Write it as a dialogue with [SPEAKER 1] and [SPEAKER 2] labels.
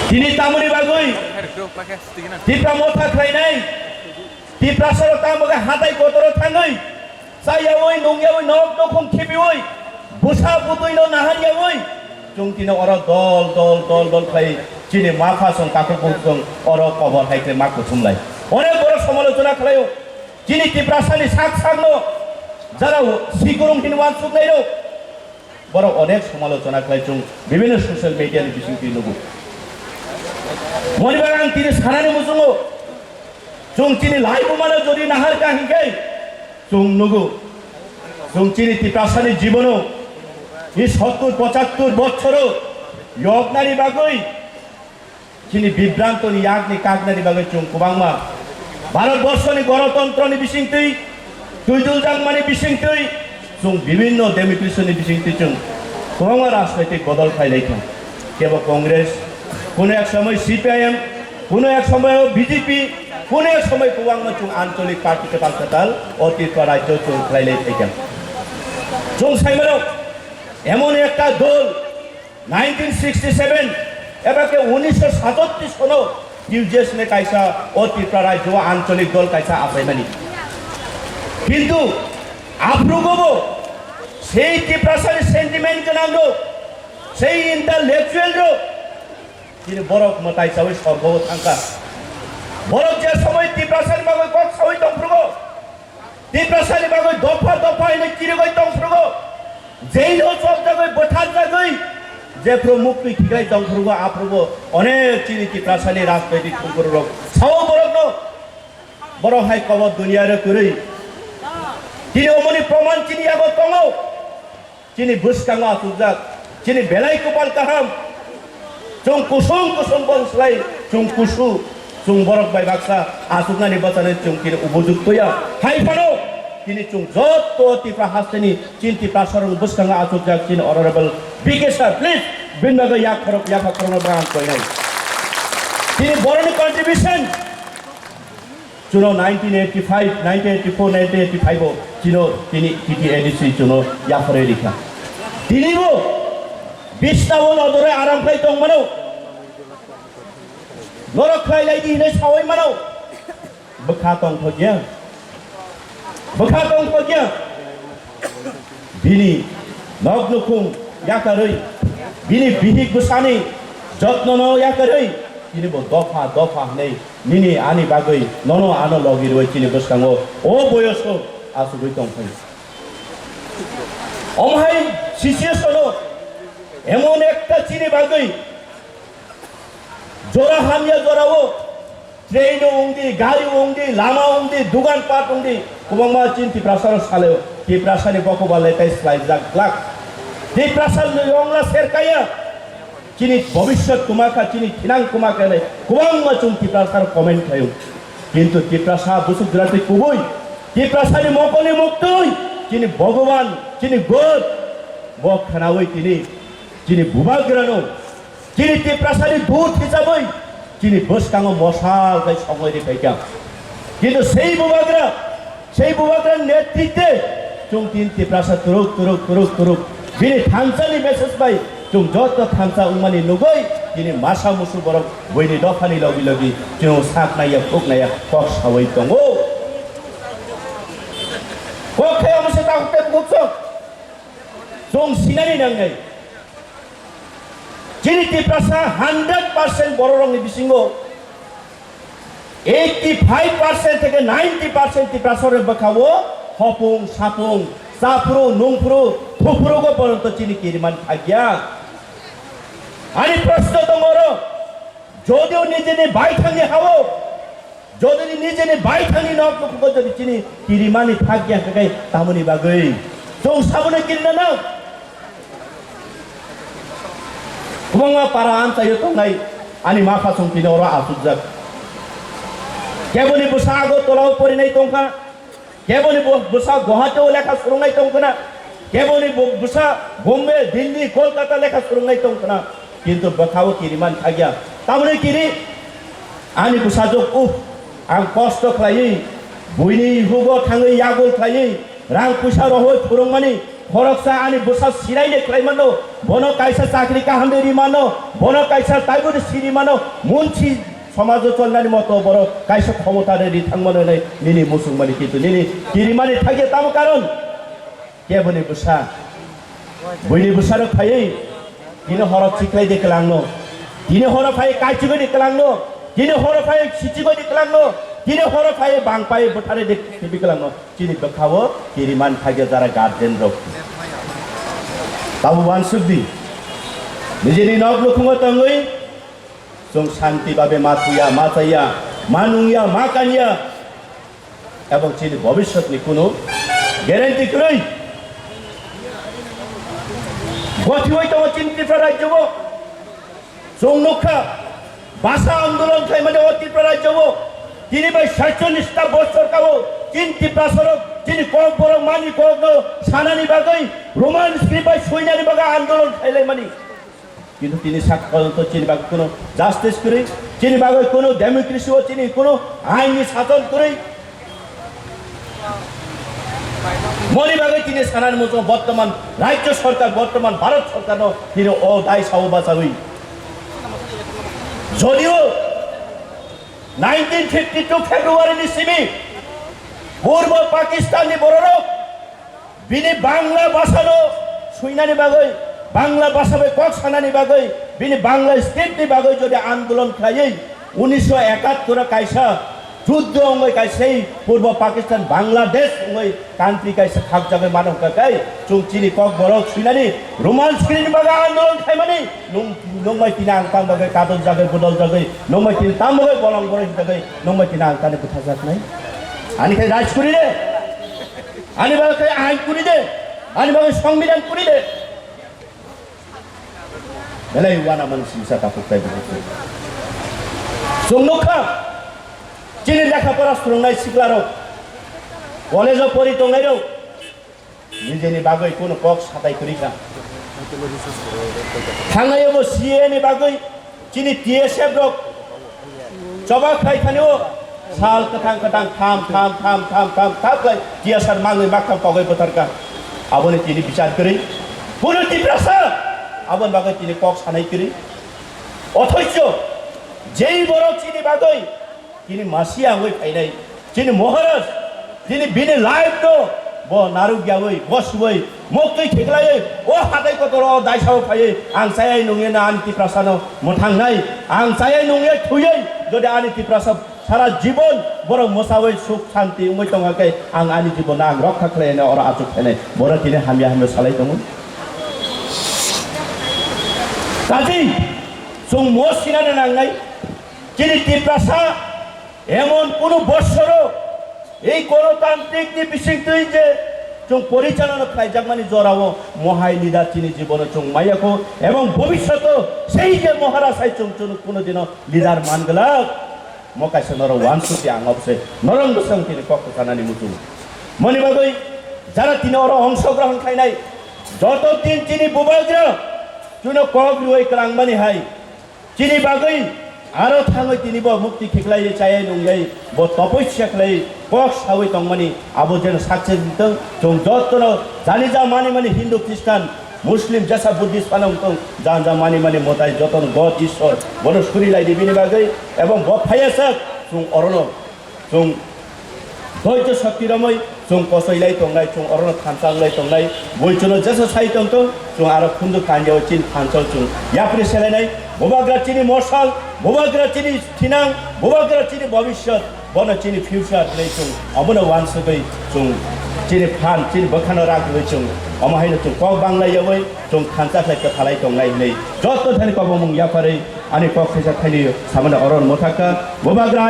[SPEAKER 1] Kini tamu ni bagui. Tipra motha khlainai. Tipra saro tamu ga hatai kotoro thangai. Saya oi nongya oi nok nokhum khipi oi. Busa putui no naharia oi. Chung tino ora dol khlai. Chini mafa song kaku song ora cover haikle makku thumlai. Onek boro samalojona khlaio. Chini tipra sani sak no. Jara sikurung tin wan suk nairo. Boro onek samalojona khlai chung bibhinno social media ni bising tinugu. Monibarang tini sanani musungo. Chung chini live mano jodi nahar ka hingai. Chung nugu. Chung chini tipasani jibono. Ei 70-75 বছরও yognari bagoi. Chini bibranto ni yagni kagnari bagoi chung kubangma. Bharatborso ni gণতন্ত্র ni bisingtui. Tuiduljang mani bisingtui. Chung bibhinno democracy ni bisingtui chung. Kubangma রাজনৈতিক বদল খাই লেখা। কেবল কংগ্রেস কোনো এক সময় CPIM কোনো এক সময় বিজেপি কোনো এক সময় কুবাংমা chung আঞ্চলিক পার্টিতে পাল্টাতাল অতীত রাজ্য chung খাইলে থেকে chung সাইমানো এমন একটা দল 1967 এবারে 1937 সনো ইউজেস নে কাইসা অতীত রাজ্য আঞ্চলিক দল কাইসা আপাইমানি কিন্তু আপ্রুগবো সেই টিপ্রাসারি সেন্টিমেন্ট জানানো সেই ইন্টালেকচুয়াল রো তিনি বরক মতাই সাবই সর্বগ থাকা বরক যে সময় টিপ্রাসারি বাগৈ কক সাবই দংফ্রুগো টিপ্রাসারি বাগৈ দফা এনে কিরগৈ দংফ্রুগো যেই লো সব জায়গায় বঠার জায়গায় যে প্রমুক্তি ঠিকাই দংফ্রুগো আপ্রুগো অনেক চিনি টিপ্রাসারি রাজনৈতিক সংকরক সাও বরক নো বড় হাই কবর দুনিয়ারে করি তিনি অমনি প্রমাণ চিনি আগত তঙো চিনি বুসকাঙ্গা সুজাক চিনি বেলাই কুপাল কাহাম chung kusung bonslai chung kusu chung borok bai baksa asukna ni bachane chung kini ubujukto ya hai pano kini chung jotto tipra hasteni chinti prasarong buskanga asukjak chin honorable BK sir please binnaga yak khorok bang koinai kini boroni contribution chuno 1985 1984 1985 chino kini TTADC chuno yakore likha tini bo Bistawan odore aram khai tong mano. Norok khai lai di nei sawai mano. Bekha tong thogya. Bini nok nukhung yakarei. Bini bihik busani jotno no yakarei. Kini bo dofa nei. Nini ani bagoi nono ano logi roi kini buskango. O boyoso asugoi tong khai. Omhai sisiesono এমন একটা চিনি বাগৈ জোড়া হামিয়া জোড়াও train উংদি গাড়ি উংদি লামা উংদি দোকান পাট উংদি কুবাংমা চিন্তি প্রাসার সালেও টি প্রাসানি বকবালে তাই স্লাইড জাক ব্লাক টি প্রাসার লংলা সেরকায়া চিনি ভবিষ্যৎ কুমাকা চিনি থিনাং কুমাকালে কুবাংমা চুংতি প্রাসার কমেন্ট খায়ো কিন্তু টি প্রাসা বুসুগ্রাতে কুবই টি প্রাসানি মকলে মুক্তই চিনি ভগবান চিনি গড বক খানাওই Cini bubagrano, cini tiprasani dut hisabai, cini buskango mosal kai songoi di kaikyang. কিন্তু সেই বুবাগ্রা নেতৃত্বে chung tin tiprasa turuk bini thansani message bai chung jot thansa umani nugoi kini masa musu borok boini dofani logi chung sak naya phuk naya kok sawai tongo kok khe amse ta pet muksok chung sinani nangai Chini tiprasa 100% bororong ni bisingo 85% থেকে 90% tiprasore bakawo hopung sapung sapro nungpro thopro go poronto chini kiriman thagya ani proshno tomoro jodio nije ne baithani hawo jodi nije ne baithani nok ko jodi chini kirimani thagya kai tamuni bagoi jong sabone kirna na Kumangma paraan tayo tongai ani mafa song tinora asujak. Keboni busa ago tolao pori nai tongka. Keboni busa Guwahati lekha surungai tongkana. Keboni busa Bombay, Delhi, Kolkata lekha surungai tongkana. Kintu bakawo kiriman thagya. Tamune kiri ani busa jok ang kosto khlai buini hugo thangai yagol khlai rang pusa rohoi phurungmani khoroksa ani busa sirai le khlai mano বনো কাইসা চাকরি কাহামেরি মানো বনো কাইসা তাইবুরি সিরি মানো মুন্সি সমাজ চলনানি মতো বড় কাইসা ক্ষমতারে রিথাংমানো নাই নিনি মুসলমানি কিন্তু নিনি কিরিমানি থাকে তাম কারণ কে বনি বুসা বইনি বুসার ফাই দিনে হরফ শিখাই দেখলাংনো দিনে হরফ ফাই কাইচিগো দেখলাংনো দিনে হরফ ফাই সিচিগো দেখলাংনো দিনে হরফ ফাই বাংপাই বঠারে দেখলাংনো চিনি খাবো কিরিমান থাকে যারা গার্জেন রোগ বাবু বানসুদ্দি নিজেরই নব লুকুঙ্গ তঙ্গই जों शांति भावे माथुया माचाइया मानुंगिया माकानिया এবং চিনি ভবিষ্যৎ নি কোনো গ্যারান্টি কই গতি হইতো চিন্তিত রাজ্যব जों নখা ভাষা আন্দোলন থাই মানে অতীত রাজ্যব তিনি ভাই ৪৭টা বছর কাবো চিন্তি প্রাসরক তিনি কক বড় মানি কক সানানি বাগৈ রোমান স্ক্রিপ্ট ভাই সৈনানি বাগা আন্দোলন খাইলাই মানি কিন্তু তিনি সাক্ষাৎ চিনি বাগ কোনো জাস্টিস করে চিনি বাগ কোনো ডেমোক্রেসি ও চিনি কোনো আইনি শাসন করে মনিবাগে তিনি সানার মতো বর্তমান রাজ্য সরকার বর্তমান ভারত সরকার তিনি ও দায় সাহবাসা হই যদিও 1952 ফেব্রুয়ারি নিসিবি পূর্ব পাকিস্তানি বড় বিনি বাংলা ভাষারও সুইনানি বাগৈ বাংলা ভাষাবে কক সানানি বাগৈ বিনি বাংলা স্ক্রিপ্টনি বাগৈ যদি আন্দোলন খাইই 1971 কাইসা যুদ্ধ অঙ্গই কাইসেই পূর্ব পাকিস্তান বাংলাদেশ অঙ্গই কান্ট্রি কাইসা খাক যাবে মানব কাকাই চুং চিনি কক বরক সুইনানি রোমান স্ক্রিন বাগা আন্দোলন খাই মানে নংমাই তিনা আংতান বাগৈ কাদল জাগৈ বদল জাগৈ নংমাই তিনা তাম বাগৈ বলং বরই জাগৈ নংমাই তিনা আংতানে কোথা যাক নাই আনি খাই রাজ করি দে আনি বাগৈ আইন করি দে আনি বাগৈ সংবিধান করি দে বেলাই ওয়ানা মানুষ ইসা তাপুক তাই বুঝতে जों नखा चिनि लेखापड़ा सोलोंनाय सिख्लारौ कलेजाव परि दंनायरौ निजेनि बागै कोनो कक साथाय करिखा थांनायावबो सीए नि बागै चिनि टीएसएफ रक जबा खाय थानियो साल कथां कथां थाम थाम थाम थाम थाम थाकै टीएसआर मांगै माखा पगै बोथारका आबोनि चिनि बिचार करै पुनो टिप्रासा आबोन बागै चिनि कक सानाय करै अथैच যেই বড় চিনি বাগৈ তিনি মাসিয়া হই ফাইনাই চিনি মহারাজ তিনি বিনে লাইভ তো ব নারুগিয়া হই বসবই মকই ঠিকলাই ও হাতাই কতর দাইসাও ফাই আং চাই নঙে না আনিতি প্রাসানো মথাং নাই আং চাই নঙে থুই যদি আনিতি প্রাসাদ সারা জীবন বড় মশাওই সুখ শান্তি মই টঙ্গাকে আং আনি জীবন আং রক্ষা খাইনে ওরা আচুক ফেনে বড় তিনি হামিয়া হামিয়া সালাই দङ কাজী जों মসিনানে নাংনাই চিনি টিপ্রাসা এমন কোন বৎসরও এই গণতান্ত্রিক বিশিষ্টই যে जों পরিচালনা খাই জাগমানি জরাও মহাই লিডার চিনি জীবন जों মাইয়াকো এবং ভবিষ্যৎ সেই যে মহারাজাই जों কোনদিন লিডার মানগলা মকাইছে নর ওয়ানসুতি আংবসে নরম দসং তিনি কক্ষ জানানি মুতু মনিবাগৈ যারা তিনি ওর অংশগ্রহণ খাই নাই যতদিন চিনি বুবাগ্র চুনো কক রুই ক্লাংমানি হাই চিনি বাগৈ আরো থাঙै তিনি ব মুক্তি ঠিকলাই চাই নংগাই ব তপস্या খাই কক সাवै তংমানি আবো যেন সাকসেস দিতং जों যতন জানি যা মানি মানি হিন্দু খ্রিস্টান মুসলিম যেসা বুদ্ধিস্ট পানং তং জান যা মানি মানি মতাই যতন গড ঈশ্বর বড় সুরিলাই দিবিনি বাগৈ এবং ব ফায়াসাক जों অরণ जों ধৈর্য শক্তি রমৈ जों कसैलाई तंनाय जों अरन खानसांलाय तंनाय बयचनो जेसा साइ तंत जों आरो खुन्दु कान्याव चिन खानसाव जों याप्रि सेलायनाय बोबाग्रा चिनि मर्साल बोबाग्रा चिनि थिनां बोबाग्रा चिनि भविष्यत बन चिनि फ्युचर नै जों अबनो वानसगै जों चिनि फान चिनि बखानो राखलै जों अमाहायनो जों कक बांलायवै जों खानसाखै थालाय तंनाय नै जत धनि कबमुं याफारै अनि कक फैसा थाइनि सामने अरन मोथाका बोबाग्रा